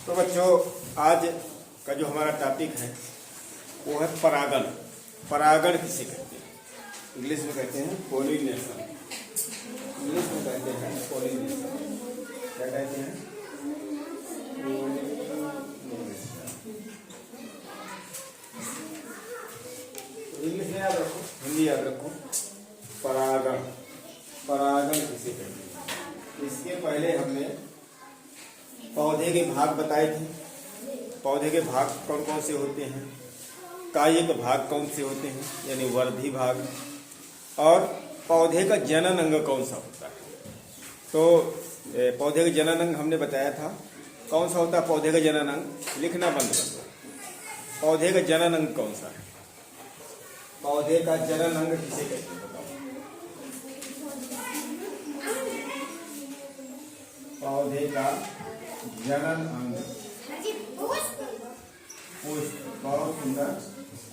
तो बच्चों, आज का जो हमारा टॉपिक है वो है परागण। परागण किसे कहते हैं? इंग्लिश में कहते हैं पोलिनेशन। इंग्लिश में कहते हैं पोलिनेशन। क्या कहते हैं? इंग्लिश में याद रखो, हिंदी याद रखो। परागण, परागण किसे कहते हैं? इसके पहले हमने पौधे के भाग बताए थे। पौधे के भाग कौन कौन से होते हैं, कायिक भाग कौन से होते हैं यानी वर्धी भाग, और पौधे का जनन अंग कौन सा होता है। तो पौधे का जनन अंग हमने बताया था। कौन सा होता है पौधे का जनन अंग? लिखना बंद कर दो। पौधे का जनन अंग कौन सा है? पौधे का जनन अंग किसे कहते हैं बताओ? पौधे का जनन अंग पुष्प। बहुत सुंदर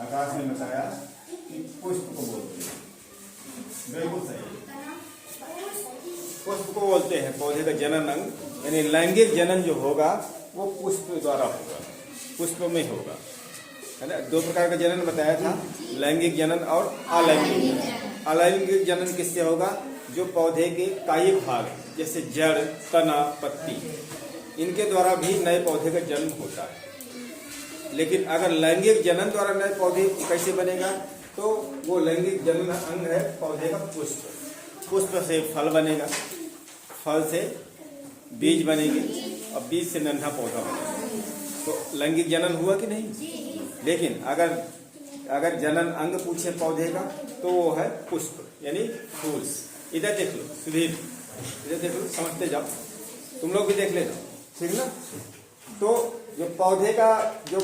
आकाश ने बताया कि पुष्प को बोलते हैं। बिल्कुल सही, पुष्प को बोलते हैं। पौधे का जनन अंग यानी लैंगिक जनन जो होगा वो पुष्प द्वारा होगा, पुष्प में होगा, है ना। दो प्रकार का जनन बताया था, लैंगिक जनन और अलैंगिक जनन। अलैंगिक जनन किससे होगा? जो पौधे के कायिक भाग जैसे जड़, तना, पत्ती, इनके द्वारा भी नए पौधे का जन्म होता है। लेकिन अगर लैंगिक जनन द्वारा नए पौधे कैसे बनेगा? तो वो लैंगिक जनन अंग है पौधे का पुष्प। पुष्प से फल बनेगा, फल से बीज बनेंगे और बीज से नन्हा पौधा बनेगा। तो लैंगिक जनन हुआ कि नहीं? लेकिन अगर जनन अंग पूछे पौधे का तो वो है पुष्प यानी फूल्स। इधर देख लो सुधीर, इधर देख लो, समझते जाओ, तुम लोग भी देख लेना, ठीक ना। तो जो पौधे का जो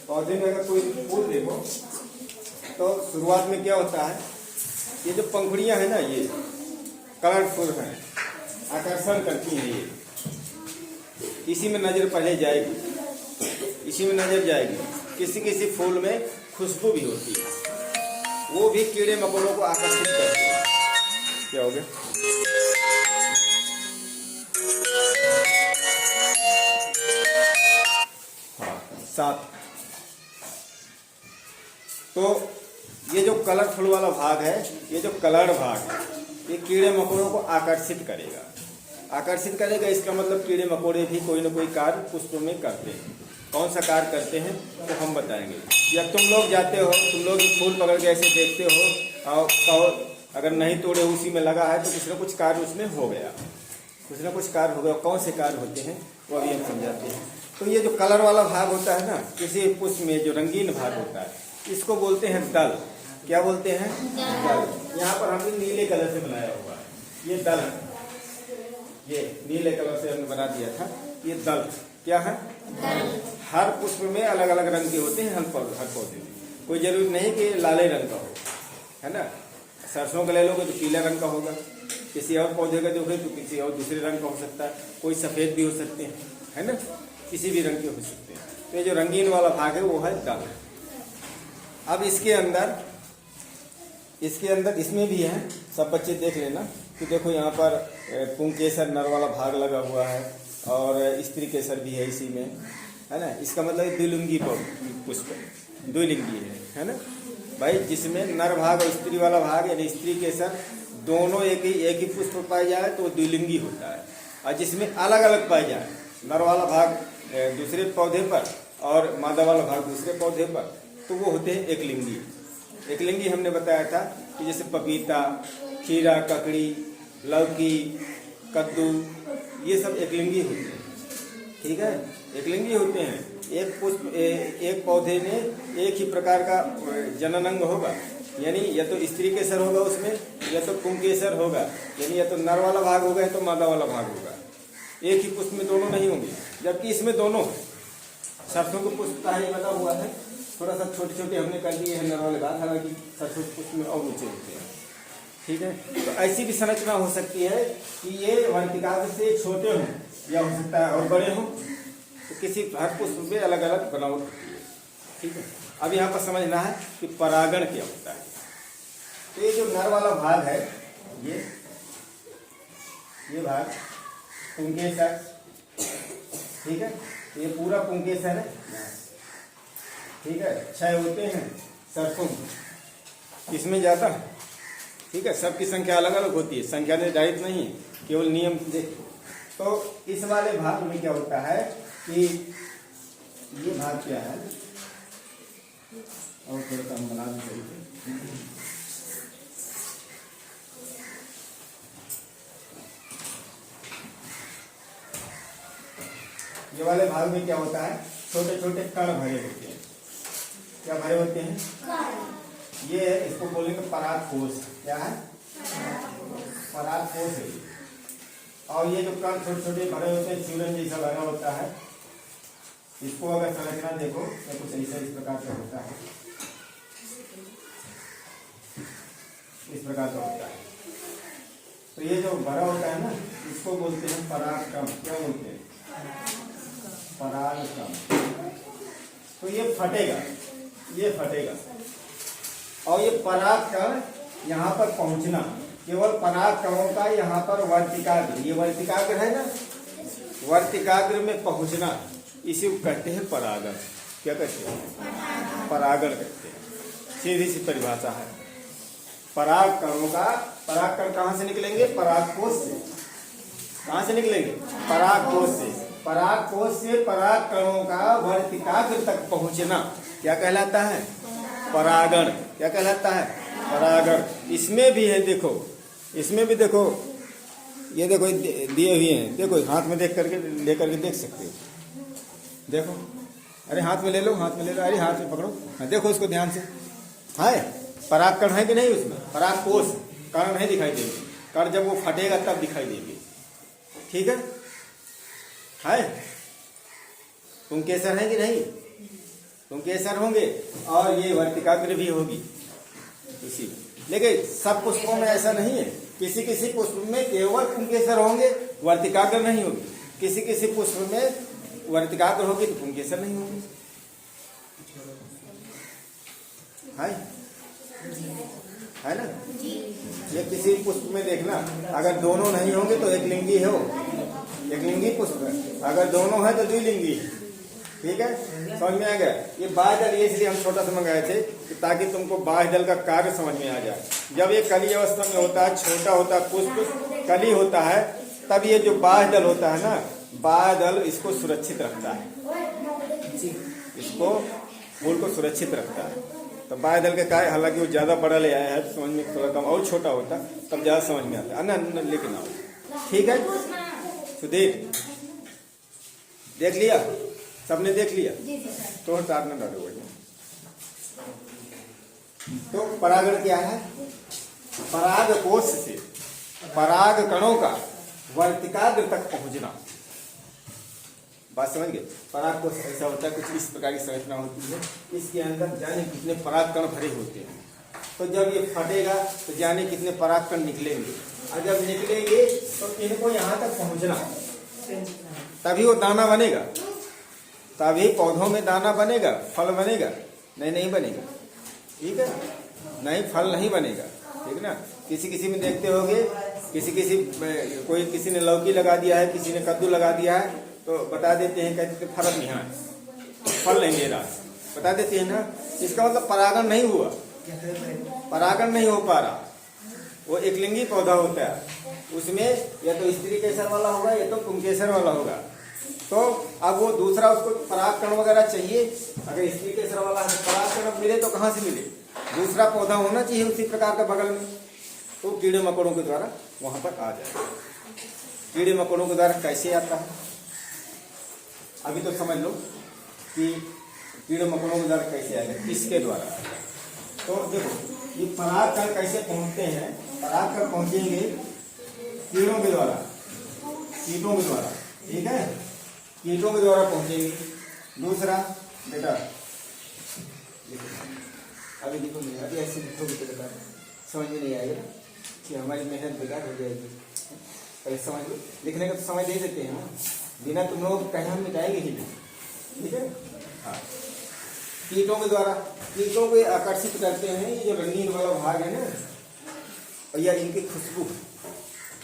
पौधे में अगर कोई फूल देखो तो शुरुआत में क्या होता है, ये जो पंखुड़ियां है ना, ये कलरफुल है, आकर्षण करती हैं। ये इसी में नजर पहले जाएगी, इसी में नजर जाएगी। किसी किसी फूल में खुशबू भी होती है, वो भी कीड़े मकोड़ों को आकर्षित करती है। क्या हो गया? हाँ, 7। तो ये जो कलरफुल वाला भाग है, ये जो कलर भाग है, ये कीड़े मकोड़ों को आकर्षित करेगा। आकर्षित करेगा इसका मतलब कीड़े मकोड़े भी कोई ना कोई कार्य पुष्प में करते हैं। कौन सा कार्य करते हैं तो हम बताएंगे। या तुम लोग जाते हो, तुम लोग फूल पकड़ के ऐसे देखते हो और अगर नहीं तोड़े उसी में लगा है तो कुछ ना कुछ कार्य उसमें हो गया, कुछ ना कुछ कार्य हो गया। कौन से कार्य होते हैं वो अभी हम समझाते हैं। तो ये जो कलर वाला भाग होता है ना, किसी पुष्प में जो रंगीन भाग होता है, इसको बोलते हैं दल। क्या बोलते हैं? दल। यहाँ पर हमने नीले कलर से बनाया हुआ है, ये दल है। ये नीले कलर से हमने बना दिया था, ये दल। क्या है? दल। हर पुष्प में अलग अलग रंग के होते हैं, हर पौधे में। कोई जरूरी नहीं कि लाले रंग का हो, है ना। सरसों का ले लोगे तो पीला रंग का होगा, किसी और पौधे का देखोगे तो किसी और दूसरे रंग का हो सकता है, कोई सफेद भी हो सकते हैं, है ना, किसी भी रंग के हो सकते हैं। तो ये जो रंगीन वाला भाग है वो है दल। अब इसके अंदर इसमें भी है, सब बच्चे देख लेना कि देखो यहाँ पर पुंकेसर नर वाला भाग लगा हुआ है और स्त्री केसर भी है इसी में, है ना। इसका मतलब द्विलिंगी पुष्प, द्विलिंगी है ना भाई। जिसमें नर भाग और स्त्री वाला भाग यानी स्त्री केसर दोनों एक ही पुष्प पाए जाए तो द्विलिंगी होता है। और जिसमें अलग अलग पाए जाए, नर वाला भाग दूसरे पौधे पर और मादा वाला भाग दूसरे पौधे पर, तो वो होते हैं एकलिंगी। एकलिंगी हमने बताया था कि जैसे पपीता, खीरा, ककड़ी, लौकी, कद्दू, ये सब एकलिंगी होते हैं, ठीक है, एकलिंगी होते हैं। एक पौधे में एक ही प्रकार का जनन अंग होगा, यानी या तो स्त्री केसर होगा उसमें, या तो पुंकेसर होगा, यानी या तो नर वाला भाग होगा या तो मादा वाला भाग होगा। एक ही पुष्प में दोनों नहीं होंगे, जबकि इसमें दोनों है। सरसों को पुष्प का ही बता हुआ है, थोड़ा सा छोटे छोटे हमने कर दिए हैं नर वाले भाग, हालांकि सरसों के पुष्प में और ऊंचे होते हैं, ठीक है। तो ऐसी भी संरचना हो सकती है कि ये वर्तिकाग्र से छोटे हों या हो सकता है और बड़े हों, तो किसी हर पुष्प में अलग अलग बनावट होती है, ठीक है। अब यहाँ पर समझना है कि परागण क्या होता है। तो ये जो नर वाला भाग है, ये भाग पुंकेसर, ठीक है, ये पूरा पुंकेसर है, ठीक है। 6 होते हैं सरपुंग, इसमें ज़्यादा, ठीक है। सबकी संख्या अलग अलग होती है, संख्या निर्धारित नहीं है, केवल नियम देख। तो इस वाले भाग में क्या होता है कि ये भाग क्या है, और थोड़ा हम बना दें सही से। ये वाले भाग में क्या होता है, छोटे छोटे कण भरे होते हैं। क्या भरे होते हैं? ये है, इसको बोलेंगे पराग कोष। क्या है? पराग कोष है। और ये जो कण छोटे छोटे भरे होते हैं, चूरन जैसा लगा होता है, इसको अगर संरचना देखो तो कुछ ऐसा इस प्रकार से होता है, इस प्रकार का होता है। तो ये जो भरा होता है ना, इसको बोलते हैं परागकण। क्या बोलते हैं? परागकण। तो ये फटेगा, ये फटेगा, और ये परागकण यहाँ पर पहुंचना, केवल परागकणों का यहाँ पर वर्तिकाग्र, ये वर्तिकाग्र है ना, वर्तिकाग्र में पहुंचना, इसी को कहते हैं परागण। क्या कहते हैं? परागण कहते हैं। सीधी सी परिभाषा है। परागकणों का, परागकण कहाँ से निकलेंगे? परागकोश से। कहाँ से निकलेंगे? परागकोश से। परागकोश से परागकणों का वर्तिकाग्र तक पहुंचना क्या कहलाता है? परागण। क्या कहलाता है? परागण। इसमें भी है, देखो, इसमें भी देखो, ये देखो दिए हुए हैं, देखो हाथ में देख करके लेकर के देख सकते हो। देखो, अरे हाथ में ले लो, हाथ में ले लो, अरे हाथ में पकड़ो, हाँ देखो उसको ध्यान से। है परागकण है कि नहीं उसमें? परागकोश कण नहीं दिखाई देंगे, कण जब वो फटेगा तब दिखाई देंगे, ठीक है। पुंकेसर है कि नहीं? पुंकेसर होंगे, और ये वर्तिकाग्र भी होगी इसी में। लेकिन सब पुष्पों में ऐसा नहीं है, किसी किसी पुष्प में केवल पुंकेसर होंगे, वर्तिकाग्र नहीं होगी। किसी किसी पुष्प में वर्तिकाग्र होगी तो पुंकेसर नहीं होगी। है ना? ये किसी पुष्प में देखना, अगर दोनों नहीं होंगे तो एक लिंगी हो, एक लिंगी पुष्प है, अगर दोनों है तो द्विलिंगी, ठीक है। समझ में आ गया? ये बाह्य दल इसलिए हम छोटा सा मंगाए थे कि ताकि तुमको बाह्य दल का कार्य समझ में आ जाए। जब ये कली अवस्था में होता है, छोटा होता है, पुष्प कली होता है, तब ये जो बाह्य दल होता है ना, बाह्य दल इसको सुरक्षित रखता है, इसको फूल को सुरक्षित रखता है। तो बाह्य दल के कार्य, हालांकि वो ज्यादा बड़ा ले आया है तो समझ में थोड़ा कम, और छोटा होता तब ज्यादा समझ में आता है। लेकिन आओ, ठीक है सुधीर, देख लिया? सबने देख लिया? तो तारना डालो बढ़िया। तो परागण क्या है? पराग कोश से पराग कणों का वर्तिकाग्र तक पहुंचना। बात समझ गए? पराग कोश ऐसा होता है, कुछ इस प्रकार की संरचना होती है, इसके अंदर जाने कितने पराग कण भरे होते हैं। तो जब ये फटेगा तो जाने कितने पराग कण निकलेंगे, और जब निकलेंगे तो इनको यहाँ तक पहुंचना, तभी वो दाना बनेगा, तभी पौधों में दाना बनेगा, फल बनेगा। नहीं बनेगा, ठीक है, नहीं फल नहीं बनेगा, ठीक ना। किसी किसी में देखते होंगे, कोई किसी ने लौकी लगा दिया है, किसी ने कद्दू लगा दिया है, तो बता देते हैं, कहते हैं फर्क नहीं है, फल नहीं दे रहा, बता देते हैं ना। इसका मतलब परागण नहीं हुआ, परागण नहीं हो पा रहा। वो एक लिंगी पौधा होता है, उसमें या तो स्त्री केसर वाला होगा या तो पुंकेसर वाला होगा। तो अब वो दूसरा, उसको परागकण वगैरह चाहिए, अगर स्त्री केसर वाला है परागकण मिले तो कहाँ से मिले? दूसरा पौधा होना चाहिए उसी प्रकार का बगल में, तो कीड़े मकोड़ों के द्वारा वहां पर आ जाए। कीड़े मकोड़ों के द्वारा कैसे आता है अभी तो समझ लो कि कीड़े मकोड़ों के द्वारा कैसे आएगा, किसके द्वारा। तो देखो ये परागकण कैसे पहुंचते हैं? परागकण पहुंचेंगे कीड़ों के द्वारा, कीटों के द्वारा, ठीक है, कीटों के द्वारा पहुंचेंगे। दूसरा बेटा अभी देखो, अभी ऐसे लिखोगे तो बेटा समझ में नहीं आएगा कि हमारी मेहनत बेकार हो जाएगी। पहले समझ लो, लिखने का तो समझ दे देते हैं ना, बिना तुम लोग कहीं हम मिटाएंगे ही नहीं, ठीक है। हाँ, कीटों के द्वारा, कीटों को आकर्षित करते हैं ये जो रंगीन वाला भाग है ना, या इनकी खुशबू,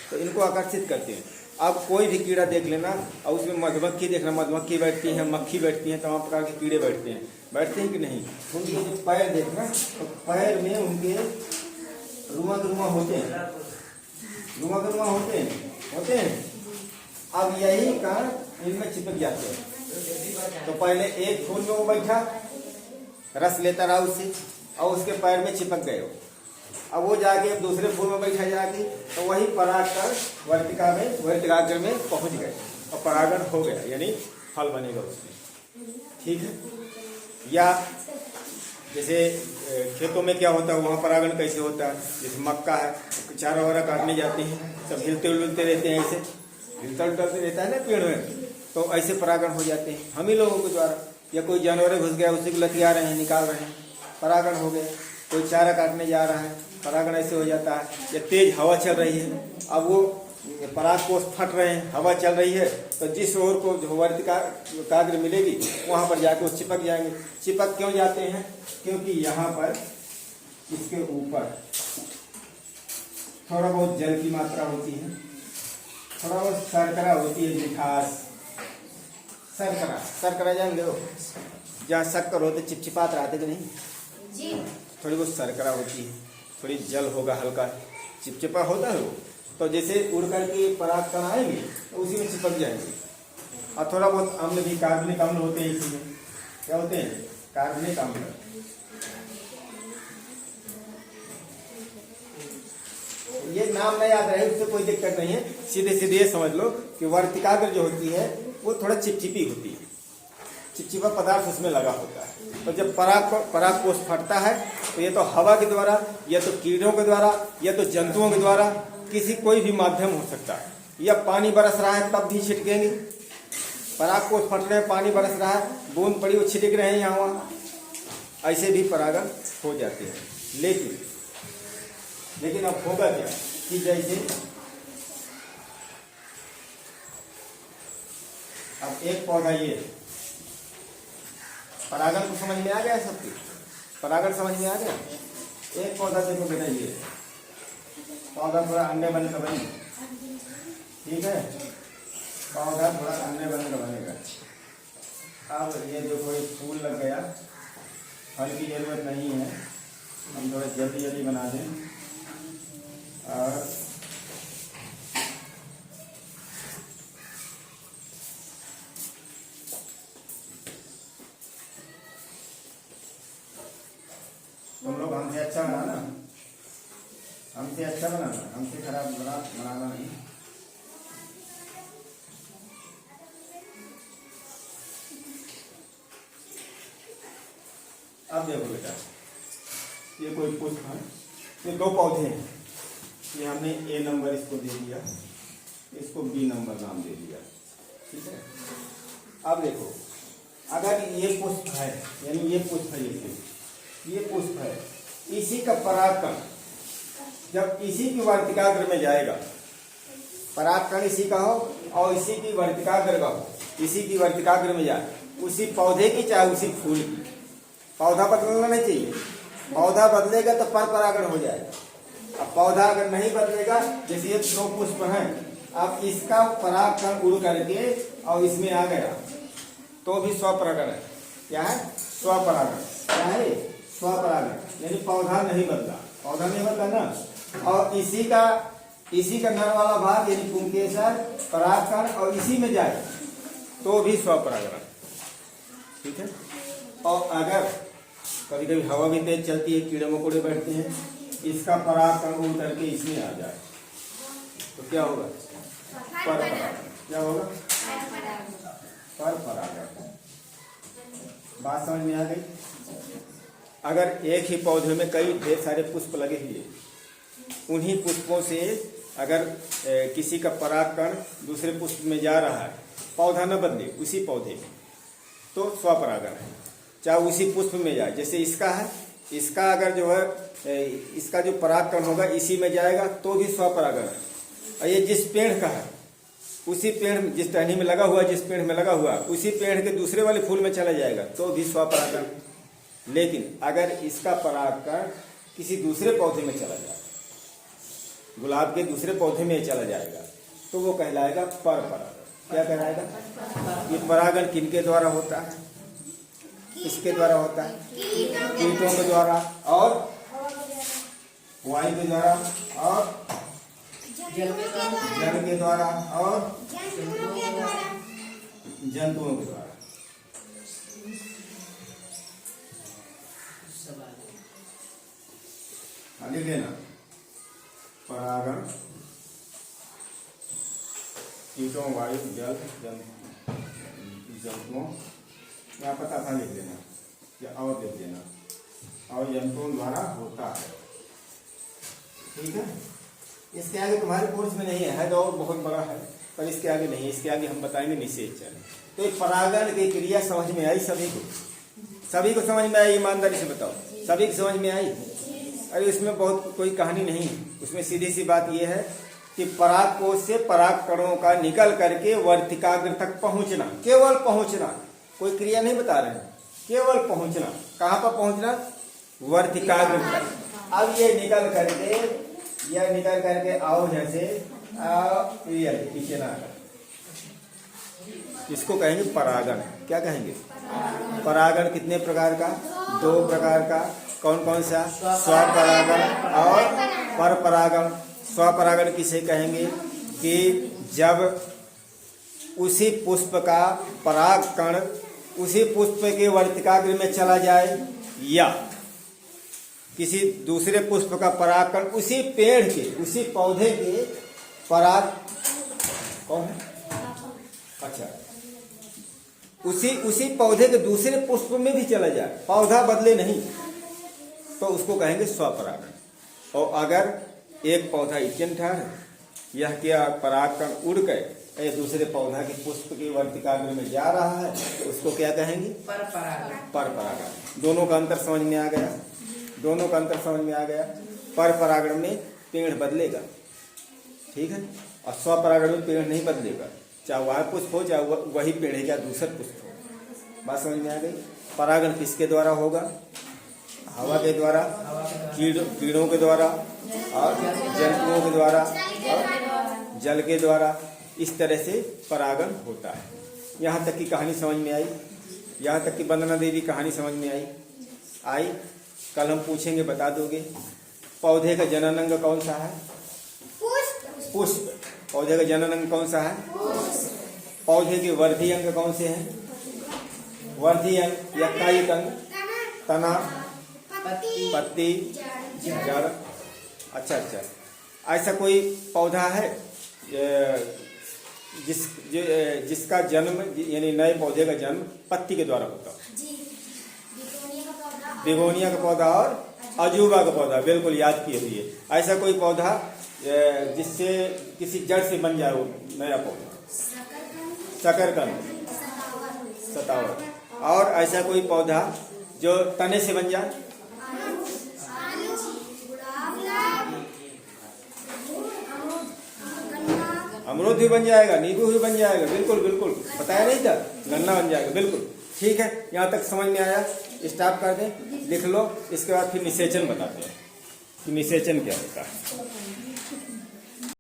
तो इनको आकर्षित करते हैं। अब कोई भी कीड़ा देख लेना और उसमें मधुमक्खी देखना, मधुमक्खी बैठती है, मक्खी बैठती है, तमाम प्रकार के कीड़े बैठते हैं कि नहीं। उनके जो पैर देखना, तो पैर में उनके रुआ होते हैं, रुआ होते हैं। अब यही कारण इनमें चिपक जाते हैं। तो पहले एक फूल में वो बैठा, रस लेता रहा उससे, और उसके पैर में चिपक गए। अब वो जाके दूसरे फूल में बैठा जाके, तो वही परागकण वर्तिकाग्र में पहुंच गए और परागण हो गया, यानी फल बनेगा उसमें। ठीक है। या जैसे खेतों में क्या होता है, वहाँ परागण कैसे होता है, जैसे मक्का है, चारा वारा काटने जाते हैं, सब हिलते उलते रहते हैं, ऐसे हिलता उलटते रहता है ना पेड़ में, तो ऐसे परागण हो जाते हैं हम ही लोगों के द्वारा। या कोई जानवर घुस गया, उसी को लतिया रहे हैं, निकाल रहे हैं, परागण हो गए। कोई चारा काटने जा रहा है, परागण ऐसे हो जाता है। या तेज हवा चल रही है, अब वो पराग कोष फट रहे हैं, हवा चल रही है, तो जिस ओर को जो वर्तिकाग्र मिलेगी वहाँ पर जाके वो चिपक जाएंगे। चिपक क्यों जाते हैं? क्योंकि यहाँ पर इसके ऊपर थोड़ा बहुत जल की मात्रा होती है, थोड़ा बहुत शर्करा होती है, मिठास। शर्करा जान लो, जहाँ शक्कर होते चिपचिपात रहते कि नहीं जी, थोड़ी बहुत शर्करा होती है, थोड़ी जल होगा, हल्का चिपचिपा होता है वो। तो जैसे उड़ करके परागकण आएंगे तो उसी में चिपक जाएंगे। और थोड़ा बहुत अम्ल भी, कार्बनिक अम्ल होते हैं इसी में। क्या होते हैं? कार्बनिक अम्ल। ये नाम नहीं याद रहे उससे कोई दिक्कत नहीं है, सीधे सीधे ये समझ लो कि वर्तिकाग्र जो होती है वो थोड़ा चिपचिपी होती है, चिपचिपा पदार्थ उसमें लगा होता है। तो जब पराग कोष फटता है तो ये तो हवा के द्वारा, या तो कीड़ों के द्वारा, या तो जंतुओं के द्वारा, किसी कोई भी माध्यम हो सकता है। या पानी बरस रहा है तब भी छिटकेंगे, पराग कोष फट रहे हैं, पानी बरस रहा है, बूंद पड़ी वो छिटक रहे हैं यहाँ वहाँ, ऐसे भी परागण हो जाते हैं। लेकिन अब होगा क्या कि जैसे अब एक पौधा, ये परागण को समझ में आ गया सबकी? परागण समझ में आ गया? एक पौधा देखो बेटा, ये पौधा थोड़ा अंडे बन का बने, ठीक है, पौधा थोड़ा अंडे बन का बनेगा। अब ये जो कोई फूल लग गया, फल की जरूरत नहीं है, हम थोड़ा जल्दी बना दें। और तुम लोग हमसे अच्छा बनाना, हमसे अच्छा बनाना, हमसे खराब बनाना नहीं। अब देखो बेटा, ये कोई पुष्प है, ये दो पौधे हैं, ये हमने ए नंबर इसको दे दिया, इसको बी नंबर नाम दे दिया, ठीक है। अब देखो, अगर ये पुष्प है, यानी ये पुष्प है, ये पुष्प है, इसी का परागकण जब इसी की वर्तिकाग्र में जाएगा, परागकण इसी का हो और इसी की वर्तिकाग्र का हो, इसी की वर्तिकाग्र में जाए, उसी पौधे की चाहे उसी फूल की, पौधा बदलना नहीं चाहिए। पौधा बदलेगा तो पर परागण हो जाएगा। अब पौधा अगर नहीं बदलेगा, जैसे ये दो पुष्प हैं, अब इसका परागकण उड़ करके और इसमें आ गया तो भी स्वपरागण है। क्या है? स्वपरागण। क्या है? स्वपरागण, यानी पौधा नहीं बदला, पौधा नहीं बदला ना, और इसी का नर वाला भाग यानी पुंकेसर परागकण और इसी में जाए तो भी स्वपरागण, ठीक है। और अगर कभी कभी हवा भी तेज चलती है, कीड़े मकोड़े बैठते हैं, इसका परागकण उड़ करके इसमें आ जाए तो क्या होगा? पर परागण। क्या होगा? पर परागण। बात समझ में आ गई? अगर एक ही पौधे में कई ढेर सारे पुष्प लगे हुए, उन्हीं पुष्पों से अगर किसी का परागकण दूसरे पुष्प में जा रहा है, पौधा न बदले उसी पौधे में, तो स्वपरागण है। चाहे उसी पुष्प में जाए, जैसे इसका है, इसका अगर जो है इसका जो परागकण होगा इसी में जाएगा तो भी स्वपरागण है। और ये जिस पेड़ का है, उसी पेड़ में, जिस टहनी में लगा हुआ, जिस पेड़ में लगा हुआ, उसी पेड़ के दूसरे वाले फूल में चला जाएगा तो भी स्वपरागण। लेकिन अगर इसका परागकण किसी दूसरे पौधे में चला जाए, गुलाब के दूसरे पौधे में चला जाएगा, तो वो कहलाएगा पर परागण। क्या कहलाएगा? ये परागण किनके द्वारा होता है? किसके द्वारा होता है? कीटों के द्वारा और वायु के द्वारा और जल के द्वारा और जंतुओं के द्वारा। लिख लेना, परागण कीटों, वायु, जल, जंतुओं, यहाँ पता था लिख लेना या और लिख देना, और जंतुओं द्वारा होता है। ठीक है, इसके आगे तुम्हारे कोर्स में नहीं है तो और बहुत बड़ा है, पर इसके आगे नहीं है। इसके आगे हम बताएंगे निषेचन। तो परागण की क्रिया समझ में आई सभी को? सभी को समझ में आई? ईमानदारी से बताओ, सभी को समझ में आई? अरे इसमें बहुत कोई कहानी नहीं है, उसमें सीधी सी बात यह है कि परागकोश से परागकणों का निकल करके वर्तिकाग्र तक पहुंचना, केवल पहुंचना, कोई क्रिया नहीं बता रहे हैं, केवल पहुंचना। कहाँ पर पहुंचना? वर्तिकाग्र तक। अब ये निकल करके आओ, जैसे पीछे ना, इसको कहेंगे परागण। क्या कहेंगे? परागण कितने प्रकार का? 2 प्रकार का। कौन कौन सा? स्वपरागण और परपरागण। स्वपरागण किसे कहेंगे? कि जब उसी पुष्प का परागकण उसी पुष्प के वर्तिकाग्र में चला जाए, या किसी दूसरे पुष्प का परागकण उसी पेड़ के, उसी पौधे के पराग, कौन है? अच्छा, उसी पौधे के दूसरे पुष्प में भी चला जाए, पौधा बदले नहीं, तो उसको कहेंगे स्वपरागण। और अगर एक पौधा इकट्ठा है, यह क्या परागकण उड़ गए दूसरे पौधा के पुष्प के वर्तिकाग्र में जा रहा है, तो उसको क्या कहेंगे? परपरागण। दोनों का अंतर समझ में आ गया? दोनों का अंतर समझ में आ गया। परपरागण में पेड़ बदलेगा, ठीक है, और स्वपरागण में पेड़ नहीं बदलेगा, चाहे वह पुष्प हो चाहे वही पेड़ है या दूसरा पुष्प हो। बात समझ में आ गई? परागण किसके द्वारा होगा? हवा के द्वारा, कीड़ों के द्वारा और जंतुओं के द्वारा और जल के द्वारा। इस तरह से परागण होता है। यहाँ तक की कहानी समझ में आई? यहाँ तक की वंदना देवी कहानी समझ में आई? कल हम पूछेंगे, बता दोगे? पौधे का जनन अंग कौन सा है? पुष्प। पौधे का जनन अंग कौन सा है? पौधे के वर्धी अंग कौन से हैं? वर्धी अंग या कायिक अंग? तना, पत्ती, जड़। अच्छा, ऐसा कोई पौधा है जिसका जन्म, यानी नए पौधे का जन्म पत्ती के द्वारा होता? बिगोनिया का पौधा और अजूबा का पौधा, बिल्कुल याद किए हुए। ऐसा कोई पौधा जिससे किसी जड़ से बन जाए वो नया पौधा? शकरकंद, सतावर। और ऐसा कोई पौधा जो तने से बन जाए? अमरूद भी बन जाएगा, नींबू भी बन जाएगा, बिल्कुल बिल्कुल, बताया नहीं था? गन्ना बन जाएगा, बिल्कुल ठीक है। यहाँ तक समझ में आया? स्टार्ट कर दें, लिख लो। इसके बाद फिर निषेचन बताते हैं कि निषेचन क्या होता है।